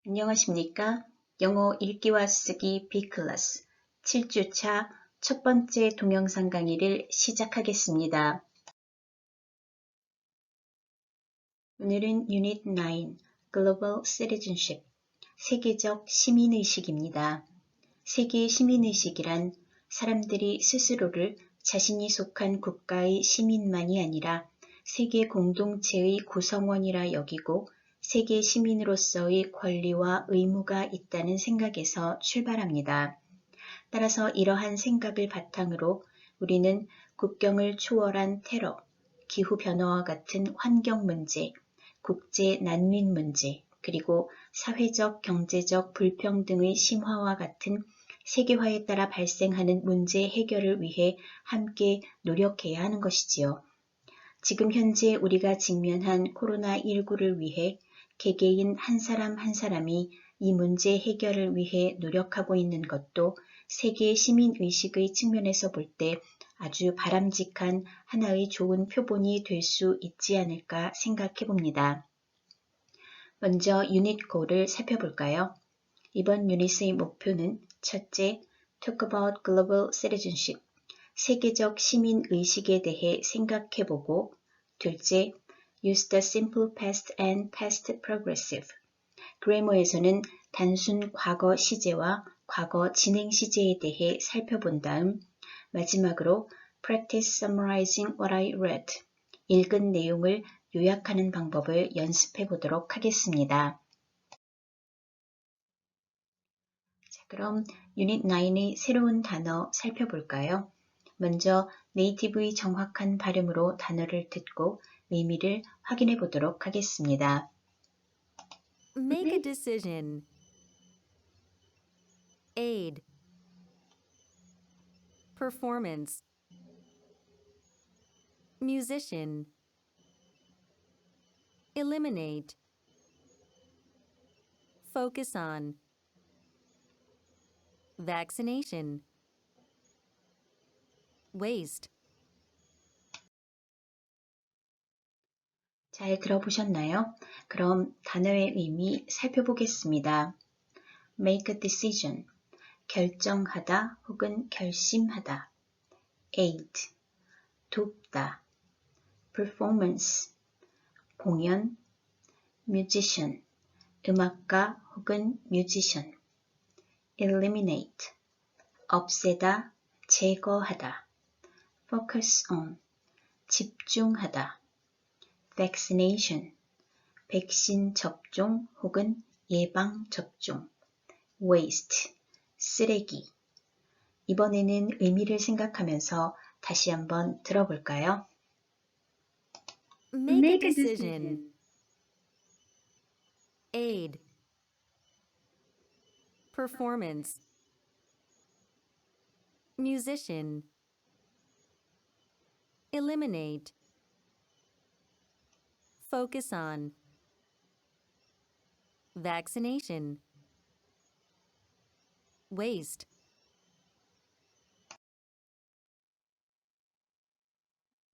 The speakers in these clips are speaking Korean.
안녕하십니까? 영어 읽기와 쓰기 B클래스 7주차 첫 번째 동영상 강의를 시작하겠습니다. 오늘은 유닛 9 Global Citizenship 세계적 시민의식입니다. 세계 시민의식이란 사람들이 스스로를 자신이 속한 국가의 시민만이 아니라 세계 공동체의 구성원이라 여기고 세계 시민으로서의 권리와 의무가 있다는 생각에서 출발합니다. 따라서 이러한 생각을 바탕으로 우리는 국경을 초월한 테러, 기후변화와 같은 환경 문제, 국제 난민 문제, 그리고 사회적, 경제적 불평등의 심화와 같은 세계화에 따라 발생하는 문제 해결을 위해 함께 노력해야 하는 것이지요. 지금 현재 우리가 직면한 코로나19를 위해 개개인 한 사람 한 사람이 이 문제 해결을 위해 노력하고 있는 것도 세계 시민의식의 측면에서 볼 때 아주 바람직한 하나의 좋은 표본이 될 수 있지 않을까 생각해 봅니다. 먼저 유닛 9를 살펴볼까요? 이번 유닛의 목표는 첫째, Talk about Global Citizenship, 세계적 시민의식에 대해 생각해보고 둘째, Use the simple past and past progressive. 그래머에서는 단순 과거 시제와 과거 진행 시제에 대해 살펴본 다음 마지막으로 Practice summarizing what I read. 읽은 내용을 요약하는 방법을 연습해 보도록 하겠습니다. 자, 그럼 유닛 9의 새로운 단어 살펴볼까요? 먼저 네이티브의 정확한 발음으로 단어를 듣고 의미를 확인해 보도록 하겠습니다. Make a decision. Aid. Performance. Musician. Eliminate. Focus on. Vaccination. Waste. 잘 들어보셨나요? 그럼 단어의 의미 살펴보겠습니다. Make a decision. 결정하다 혹은 결심하다. Aid. 돕다. Performance. 공연. Musician. 음악가 혹은 뮤지션. Eliminate. 없애다, 제거하다. Focus on. 집중하다. Vaccination. 백신 접종 혹은 예방 접종. Waste. 쓰레기. 이번에는 의미를 생각하면서 다시 한번 들어볼까요? Make a decision. Aid. Performance. Musician. Eliminate. Focus on. Vaccination. Waste.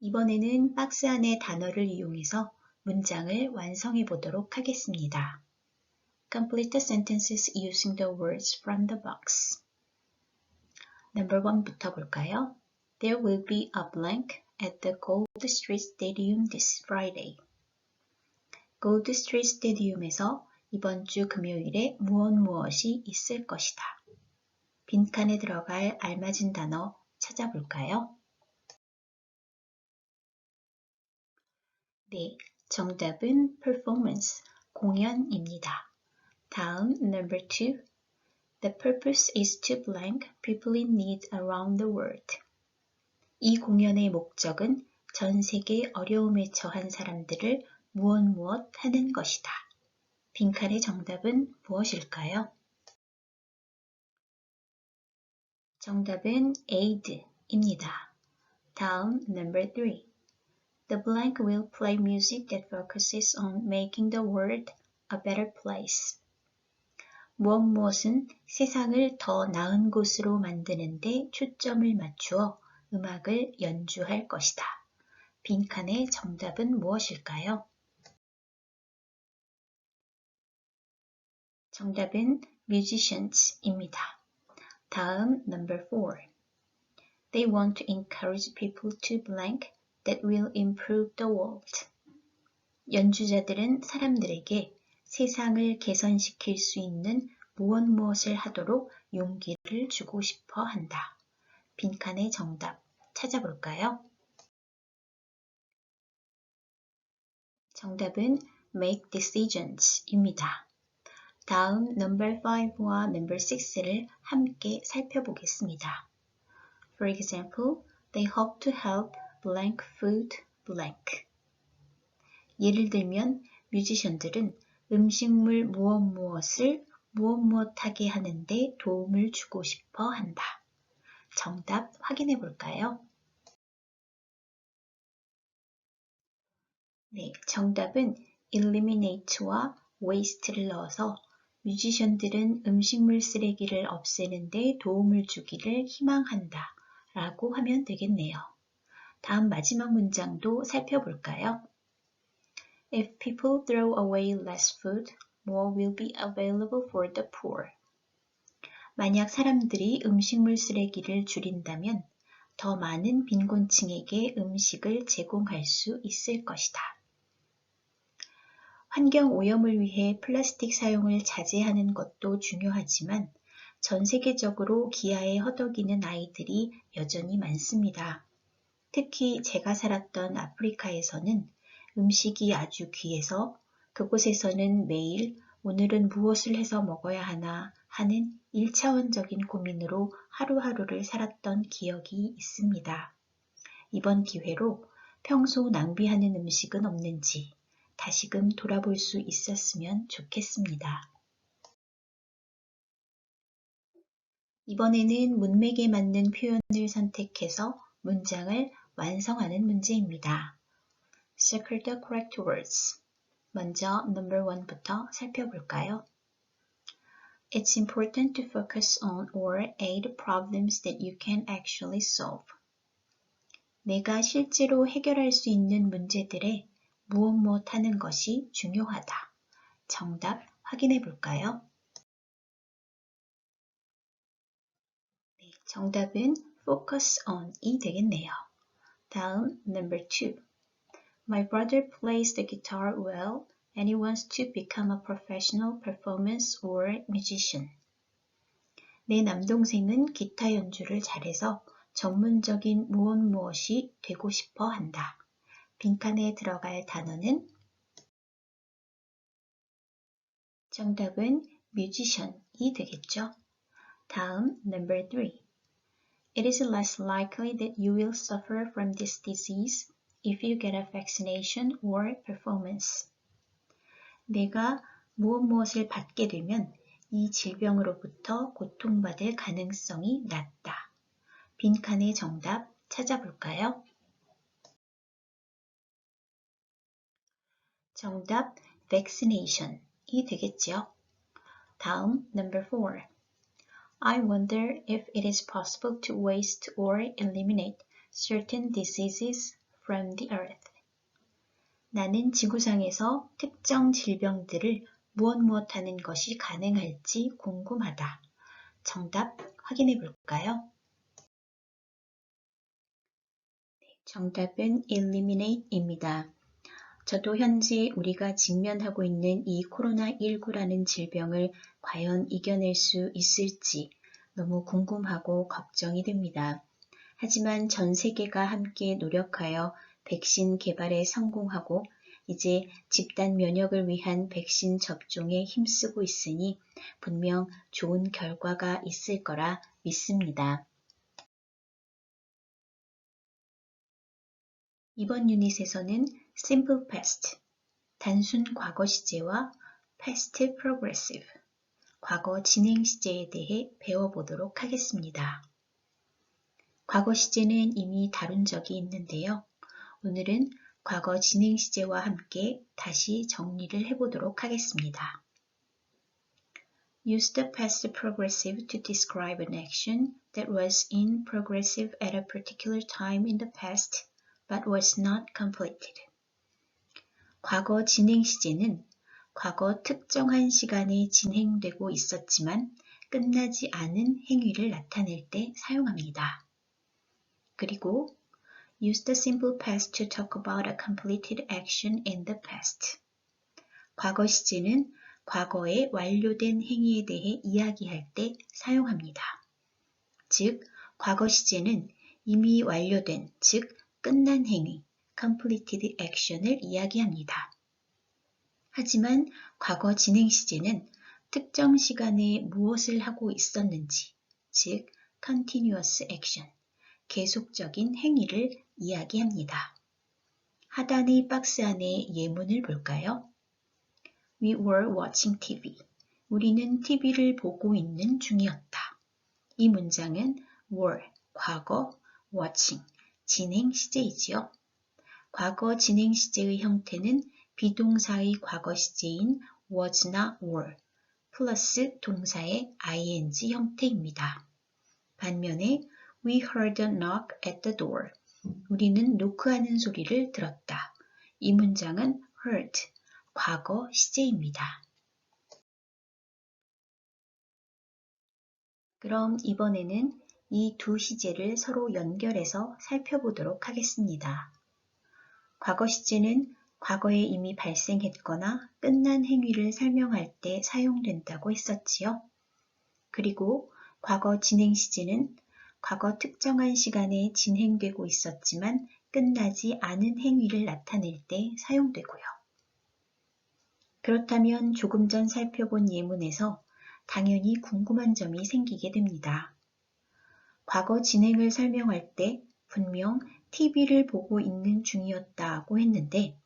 이번에는 박스 안의 단어를 이용해서 문장을 완성해 보도록 하겠습니다. Complete the sentences using the words from the box. Number 1부터 볼까요? There will be a blank at the Gold Street Stadium this Friday. Gold Street Stadium에서 이번 주 금요일에 무엇이 있을 것이다. 빈칸에 들어갈 알맞은 단어 찾아볼까요? 네, 정답은 performance, 공연입니다. 다음 number 2. The purpose is to blank people in need around the world. 이 공연의 목적은 전 세계 어려움에 처한 사람들을 무엇 하는 것이다. 빈칸의 정답은 무엇일까요? 정답은 aid입니다. 다음 number 3. The blank will play music that focuses on making the world a better place. 무엇은 세상을 더 나은 곳으로 만드는 데 초점을 맞추어 음악을 연주할 것이다. 빈칸의 정답은 무엇일까요? 정답은 musicians입니다. 다음 number 4. They want to encourage people to blank that will improve the world. 연주자들은 사람들에게 세상을 개선시킬 수 있는 무엇을 하도록 용기를 주고 싶어 한다. 빈칸의 정답 찾아볼까요? 정답은 make decisions입니다. 다음 number 5와 number 6를 함께 살펴보겠습니다. For example, they hope to help blank food blank. 예를 들면 뮤지션들은 음식물 무엇을 무엇하게 하는데 도움을 주고 싶어 한다. 정답 확인해 볼까요? 네, 정답은 eliminate와 waste를 넣어서 뮤지션들은 음식물 쓰레기를 없애는 데 도움을 주기를 희망한다 라고 하면 되겠네요. 다음 마지막 문장도 살펴볼까요? If people throw away less food, more will be available for the poor. 만약 사람들이 음식물 쓰레기를 줄인다면 더 많은 빈곤층에게 음식을 제공할 수 있을 것이다. 환경 오염을 위해 플라스틱 사용을 자제하는 것도 중요하지만 전 세계적으로 기아에 허덕이는 아이들이 여전히 많습니다. 특히 제가 살았던 아프리카에서는 음식이 아주 귀해서 그곳에서는 매일 오늘은 무엇을 해서 먹어야 하나 하는 1차원적인 고민으로 하루하루를 살았던 기억이 있습니다. 이번 기회로 평소 낭비하는 음식은 없는지 다시금 돌아볼 수 있었으면 좋겠습니다. 이번에는 문맥에 맞는 표현을 선택해서 문장을 완성하는 문제입니다. Circle the correct words. 먼저 number 1부터 살펴볼까요? It's important to focus on or aid problems that you can actually solve. 내가 실제로 해결할 수 있는 문제들에 무엇 하는 것이 중요하다. 정답 확인해 볼까요? 네, 정답은 focus on이 되겠네요. 다음 number 2. My brother plays the guitar well and he wants to become a professional performance or musician. 내 남동생은 기타 연주를 잘해서 전문적인 무엇이 되고 싶어 한다. 빈칸에 들어갈 단어는 정답은 musician이 되겠죠. 다음 number 3. It is less likely that you will suffer from this disease if you get a vaccination or performance. 내가 무엇을 받게 되면 이 질병으로부터 고통받을 가능성이 낮다. 빈칸의 정답 찾아볼까요? 정답 vaccination이 되겠죠. 다음 number 4. I wonder if it is possible to waste or eliminate certain diseases from the earth. 나는 지구상에서 특정 질병들을 무엇 하는 것이 가능할지 궁금하다. 정답 확인해 볼까요? 정답은 eliminate입니다. 저도 현재 우리가 직면하고 있는 이 코로나19라는 질병을 과연 이겨낼 수 있을지 너무 궁금하고 걱정이 됩니다. 하지만 전 세계가 함께 노력하여 백신 개발에 성공하고 이제 집단 면역을 위한 백신 접종에 힘쓰고 있으니 분명 좋은 결과가 있을 거라 믿습니다. 이번 유닛에서는 Simple Past, 단순 과거 시제와 Past Progressive, 과거 진행 시제에 대해 배워보도록 하겠습니다. 과거 시제는 이미 다룬 적이 있는데요. 오늘은 과거 진행 시제와 함께 다시 정리를 해보도록 하겠습니다. Use the past progressive to describe an action that was in progressive at a particular time in the past but was not completed. 과거 진행 시제는 과거 특정한 시간에 진행되고 있었지만 끝나지 않은 행위를 나타낼 때 사용합니다. 그리고 use the simple past to talk about a completed action in the past. 과거 시제는 과거에 완료된 행위에 대해 이야기할 때 사용합니다. 즉, 과거 시제는 이미 완료된, 즉 끝난 행위, completed action을 이야기합니다. 하지만 과거 진행 시제는 특정 시간에 무엇을 하고 있었는지, 즉 continuous action, 계속적인 행위를 이야기합니다. 하단의 박스 안에 예문을 볼까요? We were watching TV. 우리는 TV를 보고 있는 중이었다. 이 문장은 were, 과거, watching, 진행 시제이지요. 과거 진행 시제의 형태는 비동사의 과거 시제인 was나 were, 플러스 동사의 ing 형태입니다. 반면에 we heard a knock at the door. 우리는 노크하는 소리를 들었다. 이 문장은 heard, 과거 시제입니다. 그럼 이번에는 이 두 시제를 서로 연결해서 살펴보도록 하겠습니다. 과거 시제는 과거에 이미 발생했거나 끝난 행위를 설명할 때 사용된다고 했었지요. 그리고 과거 진행 시제는 과거 특정한 시간에 진행되고 있었지만 끝나지 않은 행위를 나타낼 때 사용되고요. 그렇다면 조금 전 살펴본 예문에서 당연히 궁금한 점이 생기게 됩니다. 과거 진행을 설명할 때 분명 TV를 보고 있는 중이었다고 했는데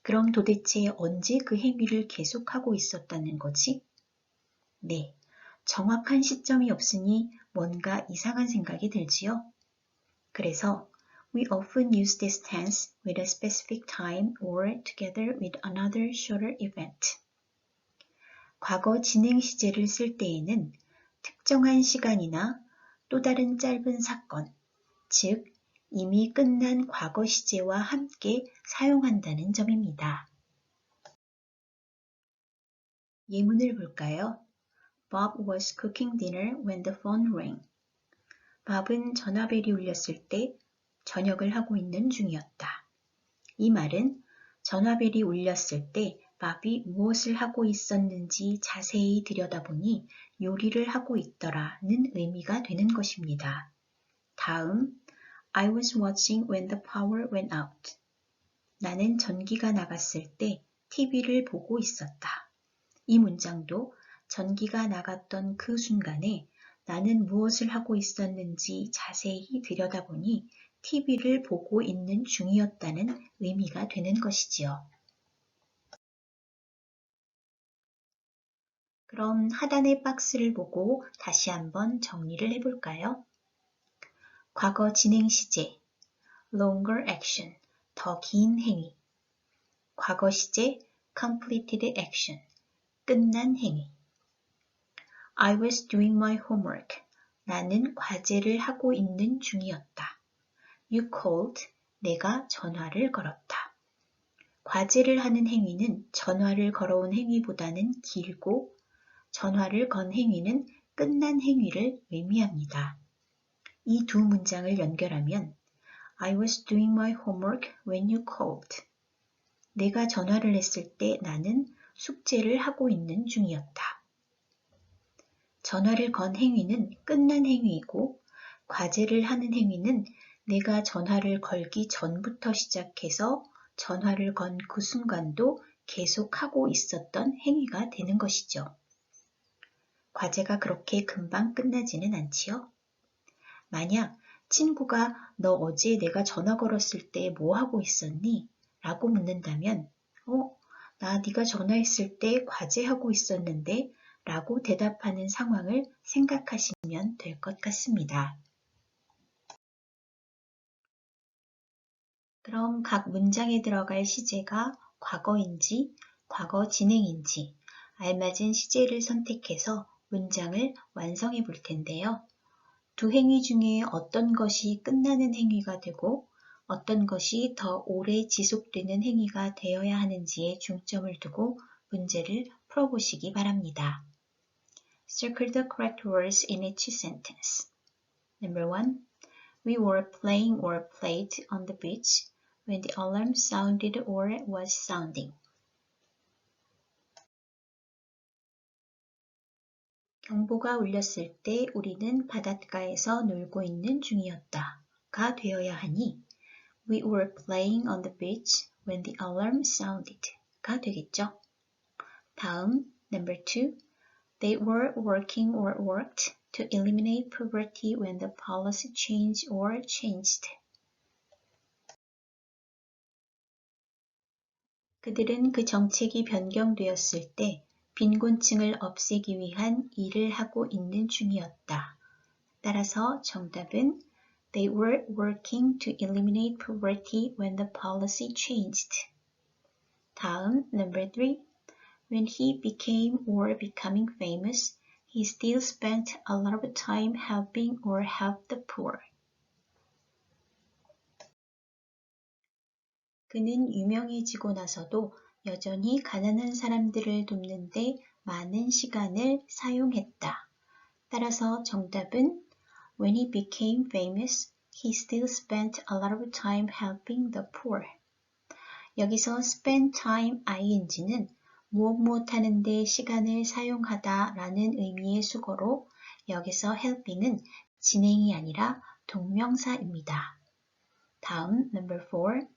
그럼 도대체 언제 그 행위를 계속하고 있었다는 거지? 네, 정확한 시점이 없으니 뭔가 이상한 생각이 들지요? 그래서 we often use this tense with a specific time or together with another shorter event. 과거 진행 시제를 쓸 때에는 특정한 시간이나 또 다른 짧은 사건, 즉 이미 끝난 과거 시제와 함께 사용한다는 점입니다. 예문을 볼까요? Bob was cooking dinner when the phone rang. 밥은 전화벨이 울렸을 때 저녁을 하고 있는 중이었다. 이 말은 전화벨이 울렸을 때 밥이 무엇을 하고 있었는지 자세히 들여다보니 요리를 하고 있더라는 의미가 되는 것입니다. 다음, I was watching when the power went out. 나는 전기가 나갔을 때 TV를 보고 있었다. 이 문장도 전기가 나갔던 그 순간에 나는 무엇을 하고 있었는지 자세히 들여다보니 TV를 보고 있는 중이었다는 의미가 되는 것이지요. 그럼 하단의 박스를 보고 다시 한번 정리를 해볼까요? 과거 진행 시제, longer action, 더 긴 행위. 과거 시제, completed action, 끝난 행위. I was doing my homework. 나는 과제를 하고 있는 중이었다. You called. 내가 전화를 걸었다. 과제를 하는 행위는 전화를 걸어온 행위보다는 길고 전화를 건 행위는 끝난 행위를 의미합니다. 이 두 문장을 연결하면 I was doing my homework when you called. 내가 전화를 했을 때 나는 숙제를 하고 있는 중이었다. 전화를 건 행위는 끝난 행위이고 과제를 하는 행위는 내가 전화를 걸기 전부터 시작해서 전화를 건 그 순간도 계속하고 있었던 행위가 되는 것이죠. 과제가 그렇게 금방 끝나지는 않지요? 만약 친구가 너 어제 내가 전화 걸었을 때 뭐 하고 있었니? 라고 묻는다면 나 네가 전화했을 때 과제하고 있었는데 라고 대답하는 상황을 생각하시면 될 것 같습니다. 그럼 각 문장에 들어갈 시제가 과거인지 과거 진행인지 알맞은 시제를 선택해서 문장을 완성해 볼 텐데요. 두 행위 중에 어떤 것이 끝나는 행위가 되고 어떤 것이 더 오래 지속되는 행위가 되어야 하는지에 중점을 두고 문제를 풀어보시기 바랍니다. Circle the correct words in each sentence. Number 1. We were playing or played on the beach when the alarm sounded or was sounding. 경보가 울렸을 때 우리는 바닷가에서 놀고 있는 중이었다가 되어야 하니 We were playing on the beach when the alarm sounded가 되겠죠. 다음, number 2. They were working or worked to eliminate poverty when the policy changed or changed. 그들은 그 정책이 변경되었을 때 빈곤층을 없애기 위한 일을 하고 있는 중이었다. 따라서 정답은 They were working to eliminate poverty when the policy changed. 다음, number 3. When he became or becoming famous, he still spent a lot of time helping or helped the poor. 그는 유명해지고 나서도 여전히 가난한 사람들을 돕는 데 많은 시간을 사용했다. 따라서 정답은 When he became famous, he still spent a lot of time helping the poor. 여기서 spend time ing는 무엇 하는 데 시간을 사용하다 라는 의미의 수거로 여기서 helping은 진행이 아니라 동명사입니다. 다음, number 4.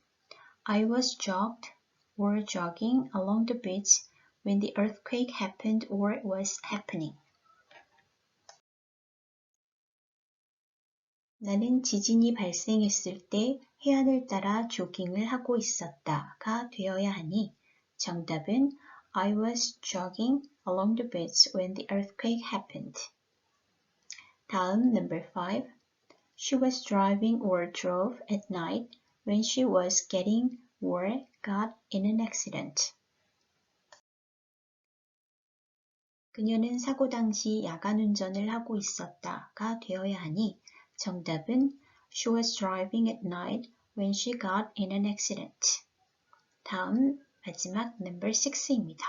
I was jogged or jogging along the beach when the earthquake happened or was happening. 나는 지진이 발생했을 때 해안을 따라 조깅을 하고 있었다가 되어야 하니 정답은 I was jogging along the beach when the earthquake happened. 다음, number 5. She was driving or drove at night when she was getting or got in an accident. 그녀는 사고 당시 야간 운전을 하고 있었다가 되어야 하니 정답은 She was driving at night when she got in an accident. 다음 마지막 number 6입니다.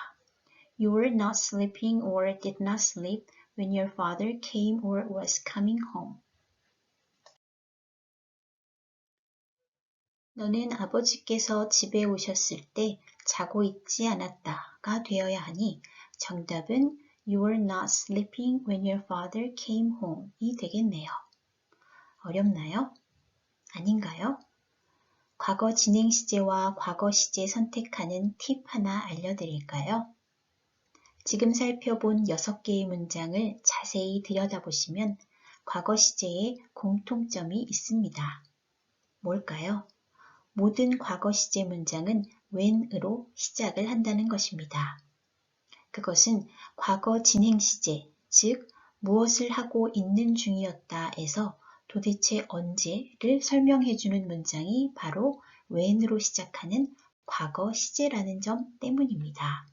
You were not sleeping or did not sleep when your father came or was coming home. 너는 아버지께서 집에 오셨을 때 자고 있지 않았다가 되어야 하니 정답은 You were not sleeping when your father came home이 되겠네요. 어렵나요? 아닌가요? 과거 진행 시제와 과거 시제 선택하는 팁 하나 알려드릴까요? 지금 살펴본 6개의 문장을 자세히 들여다보시면 과거 시제에 공통점이 있습니다. 뭘까요? 모든 과거 시제 문장은 when으로 시작을 한다는 것입니다. 그것은 과거 진행 시제, 즉 무엇을 하고 있는 중이었다에서 도대체 언제를 설명해주는 문장이 바로 when으로 시작하는 과거 시제라는 점 때문입니다.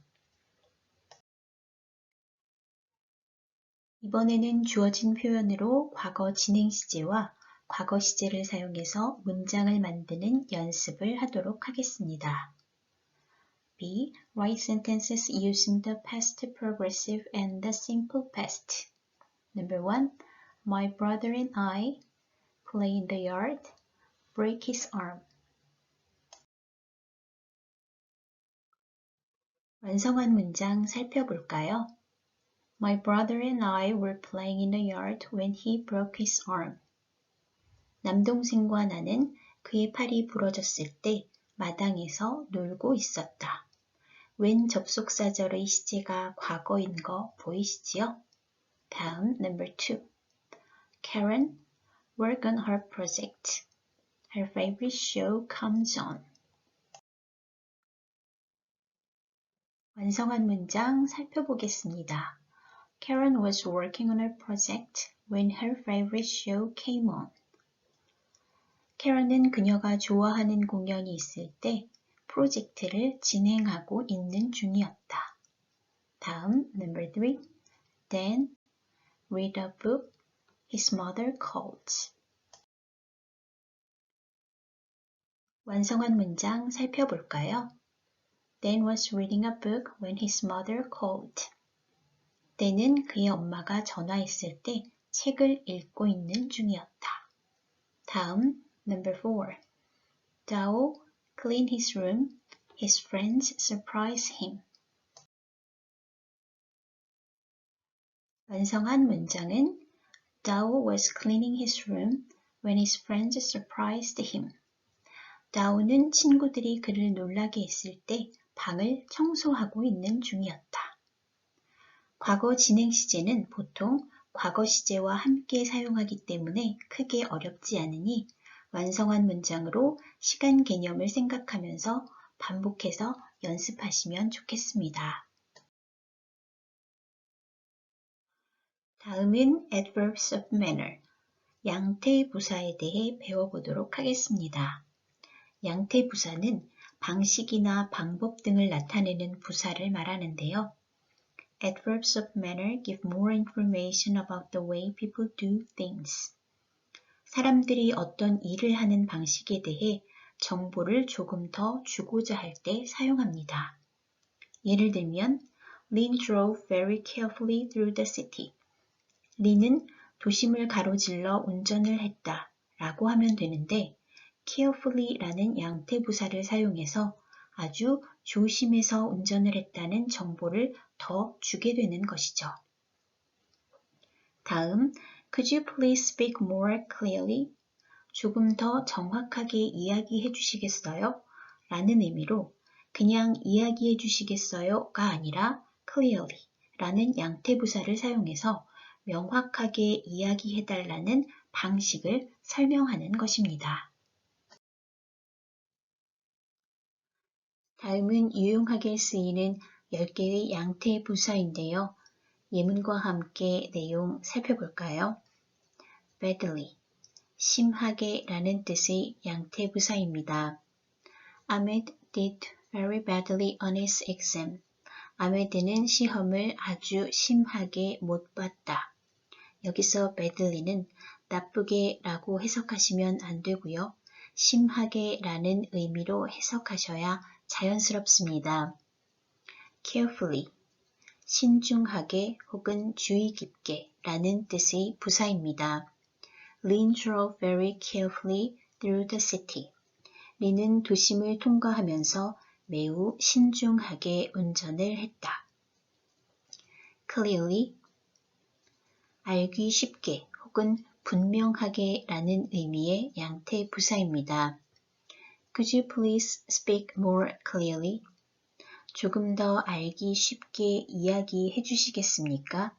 이번에는 주어진 표현으로 과거 진행 시제와 과거 시제를 사용해서 문장을 만드는 연습을 하도록 하겠습니다. B. Write sentences using the past progressive and the simple past. Number 1. My brother and I play in the yard, break his arm. 완성한 문장 살펴볼까요? My brother and I were playing in the yard when he broke his arm. 남동생과 나는 그의 팔이 부러졌을 때 마당에서 놀고 있었다. when 접속사절의 시제가 과거인 거 보이시지요? 다음 number 2. Karen worked on her project. Her favorite show comes on. 완성한 문장 살펴보겠습니다. Karen was working on her project when her favorite show came on. Karen은 그녀가 좋아하는 공연이 있을 때 프로젝트를 진행하고 있는 중이었다. 다음 number 3. Dan read a book his mother calls. 완성한 문장 살펴볼까요? Dan was reading a book when his mother called. 때는 그의 엄마가 전화했을 때 책을 읽고 있는 중이었다. 다음, number 4. Dao cleaned his room. His friends surprised him. 완성한 문장은 Dao was cleaning his room when his friends surprised him. 다오는 친구들이 그를 놀라게 했을 때 방을 청소하고 있는 중이었다. 과거 진행 시제는 보통 과거 시제와 함께 사용하기 때문에 크게 어렵지 않으니 완성한 문장으로 시간 개념을 생각하면서 반복해서 연습하시면 좋겠습니다. 다음은 adverbs of manner, 양태 부사에 대해 배워보도록 하겠습니다. 양태 부사는 방식이나 방법 등을 나타내는 부사를 말하는데요. Adverbs of manner give more information about the way people do things. 사람들이 어떤 일을 하는 방식에 대해 정보를 조금 더 주고자 할 때 사용합니다. 예를 들면, Lynn drove very carefully through the city. 린은 도심을 가로질러 운전을 했다 라고 하면 되는데 carefully라는 양태 부사를 사용해서 아주 조심해서 운전을 했다는 정보를 더 주게 되는 것이죠. 다음, could you please speak more clearly? 조금 더 정확하게 이야기해 주시겠어요? 라는 의미로 그냥 이야기해 주시겠어요가 아니라 clearly 라는 양태 부사를 사용해서 명확하게 이야기해 달라는 방식을 설명하는 것입니다. 다음은 유용하게 쓰이는 10개의 양태 부사인데요. 예문과 함께 내용 살펴볼까요? badly, 심하게 라는 뜻의 양태 부사입니다. Ahmed did very badly on his exam. 아메드는 시험을 아주 심하게 못 봤다. 여기서 badly는 나쁘게 라고 해석하시면 안 되고요. 심하게 라는 의미로 해석하셔야 자연스럽습니다. carefully, 신중하게 혹은 주의 깊게 라는 뜻의 부사입니다. Lynn drove very carefully through the city. 린은 도심을 통과하면서 매우 신중하게 운전을 했다. clearly, 알기 쉽게 혹은 분명하게 라는 의미의 양태 부사입니다. Could you please speak more clearly? 조금 더 알기 쉽게 이야기해 주시겠습니까?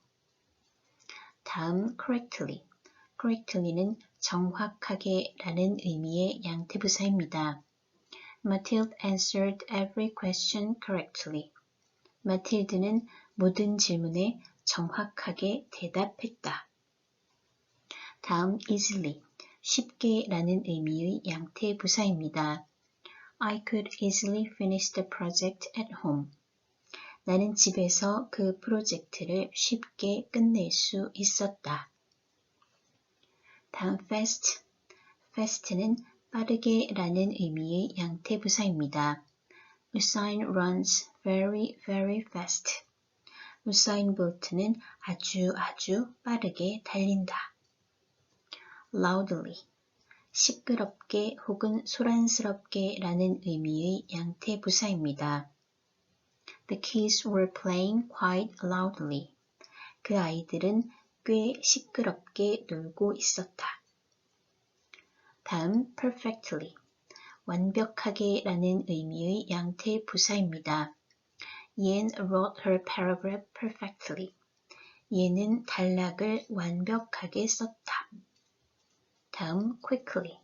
다음 correctly. correctly는 정확하게 라는 의미의 양태 부사입니다. Mathilde answered every question correctly. 마틸드는 모든 질문에 정확하게 대답했다. 다음 easily, 쉽게 라는 의미의 양태 부사입니다. I could easily finish the project at home. 나는 집에서 그 프로젝트를 쉽게 끝낼 수 있었다. 다음 fast, fast는 빠르게 라는 의미의 양태 부사입니다. Usain runs very, very fast. 우사인 볼트는 아주 빠르게 달린다. loudly, 시끄럽게 혹은 소란스럽게 라는 의미의 양태 부사입니다. The kids were playing quite loudly. 그 아이들은 꽤 시끄럽게 놀고 있었다. 다음 perfectly, 완벽하게 라는 의미의 양태 부사입니다. Yen wrote her paragraph perfectly. 얘는 단락을 완벽하게 썼다. 다음 quickly,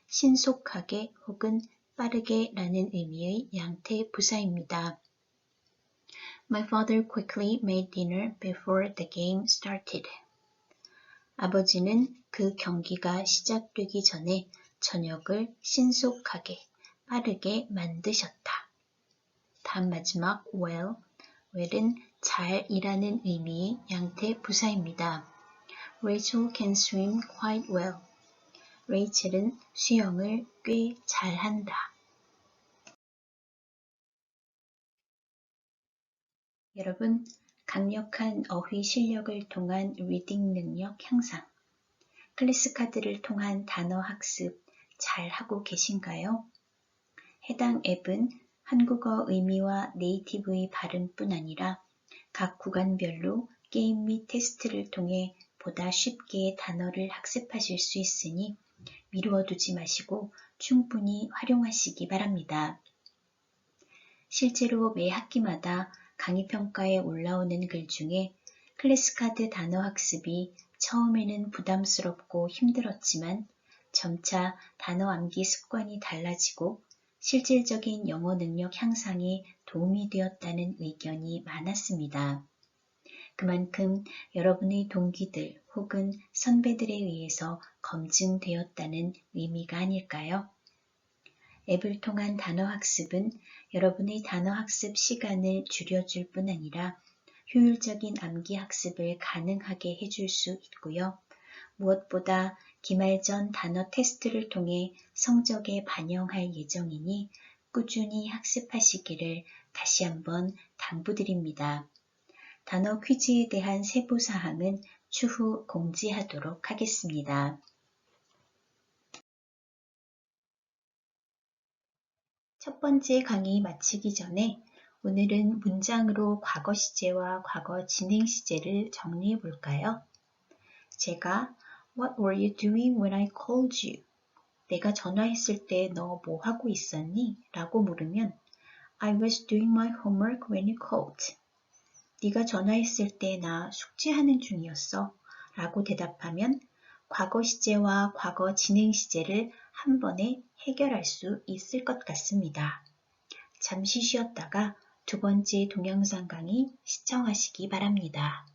신속하게 혹은 빠르게 라는 의미의 양태 부사입니다. My father quickly made dinner before the game started. 아버지는 그 경기가 시작되기 전에 저녁을 신속하게, 빠르게 만드셨다. 다음 마지막 well, well은 잘이라는 의미의 양태 부사입니다. Rachel can swim quite well. 레이첼은 수영을 꽤 잘한다. 여러분, 강력한 어휘 실력을 통한 리딩 능력 향상, 클래스카드를 통한 단어 학습 잘 하고 계신가요? 해당 앱은 한국어 의미와 네이티브의 발음뿐 아니라 각 구간별로 게임 및 테스트를 통해 보다 쉽게 단어를 학습하실 수 있으니 미루어 두지 마시고 충분히 활용하시기 바랍니다. 실제로 매 학기마다 강의평가에 올라오는 글 중에 클래스카드 단어 학습이 처음에는 부담스럽고 힘들었지만 점차 단어 암기 습관이 달라지고 실질적인 영어 능력 향상에 도움이 되었다는 의견이 많았습니다. 그만큼 여러분의 동기들 혹은 선배들에 의해서 검증되었다는 의미가 아닐까요? 앱을 통한 단어 학습은 여러분의 단어 학습 시간을 줄여줄 뿐 아니라 효율적인 암기 학습을 가능하게 해줄 수 있고요. 무엇보다 기말 전 단어 테스트를 통해 성적에 반영할 예정이니 꾸준히 학습하시기를 다시 한번 당부드립니다. 단어 퀴즈에 대한 세부 사항은 추후 공지하도록 하겠습니다. 첫 번째 강의 마치기 전에 오늘은 문장으로 과거 시제와 과거 진행 시제를 정리해 볼까요? 제가 What were you doing when I called you? 내가 전화했을 때 너 뭐 하고 있었니? 라고 물으면 I was doing my homework when you called. 네가 전화했을 때 나 숙제하는 중이었어. 라고 대답하면 과거 시제와 과거 진행 시제를 한 번에 해결할 수 있을 것 같습니다. 잠시 쉬었다가 두 번째 동영상 강의 시청하시기 바랍니다.